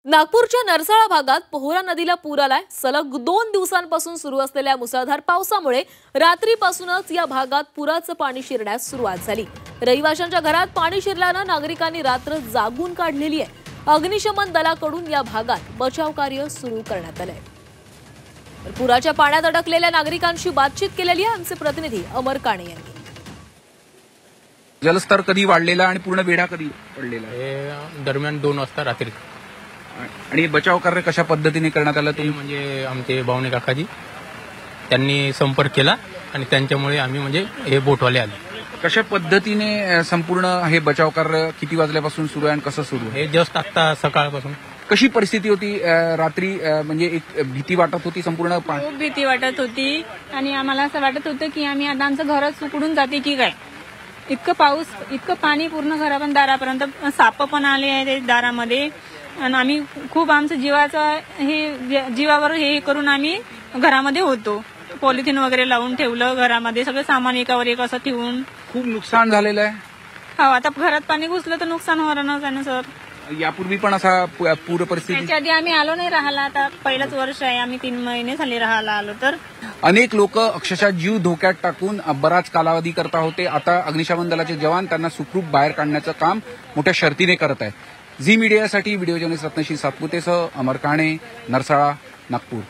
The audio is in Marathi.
नागपूरच्या नरसाळा भागात पोहरा नदीला पूर आलाय। सलग 2 दिवसांपासून सुरू असलेल्या मुसळधार पावसामुळे रात्रीपासूनच या भागात पुराचं पाणी शिरण्यास सुरुवात झाली। रहिवाशांच्या घरात पाणी शिरल्याने नागरिकांनी रात्र जागून काढलेली आहे। अग्निशमन दलाकडून या भागात बचाव कार्य सुरू करण्यात आलंय। पुराच्या पाण्यात अडकलेल्या नागरिकांशी बातचीत केलेली आहे आमचे प्रतिनिधी अमर काणे यांनी। जलस्तर कधी वाढलेला आणि पूर्ण वेढा कधी पडलेला? दरम्यान 2 वाजता रात्री। आणि बचाव कार्य कशा पद्धतीने करण्यात आलं? ते म्हणजे आमचे बावणे काकाजी त्यांनी संपर्क केला आणि त्यांच्यामुळे आम्ही म्हणजे हे बोटवाले आले। कशा पद्धतीने संपूर्ण हे बचाव कार्य किती वाजल्यापासून सुरू आहे आणि कसं सुरू आहे? हे जस्ट आता सकाळपासून। कशी परिस्थिती होती रात्री? म्हणजे एक भीती वाटत होती, संपूर्ण खूप भीती वाटत होती आणि आम्हाला असं वाटत होतं की आम्ही आता आमचं घरच उकडून जाते की काय। इतकं पाऊस, इतकं पाणी पूर्ण घरापर्यंत, दारापर्यंत, साप पण आले आहेत दारामध्ये आणि आम्ही खूप आमचं जीवावर हे करून आम्ही घरामध्ये होतो। पॉलिथिन वगैरे लावून ठेवलं घरामध्ये, सगळं सामान एकावर एक असं ठेवून। खूप नुकसान झालेलं आहे। हो, आता घरात पाणी घुसलं तर नुकसान होणारच आहे ना सर। यापूर्वी पण असा पूर परिस्थिती? त्याच्या आधी आम्ही आलो नाही राहायला, आता पहिलंच वर्ष आहे, आम्ही 3 महिने झाले राहायला आलो। तर अनेक लोक अक्षरशः जीव धोक्यात टाकून बराच कालावधी करता होते। आता अग्निशमन दलाचे जवान त्यांना सुखरूप बाहेर काढण्याचं काम मोठ्या शर्तीने करत आहेत। झी मीडियासाठी व्हिडिओ जर्नलिस्ट रत्नश्री सातपुतेसह अमर काणे, नरसाळा, नागपूर।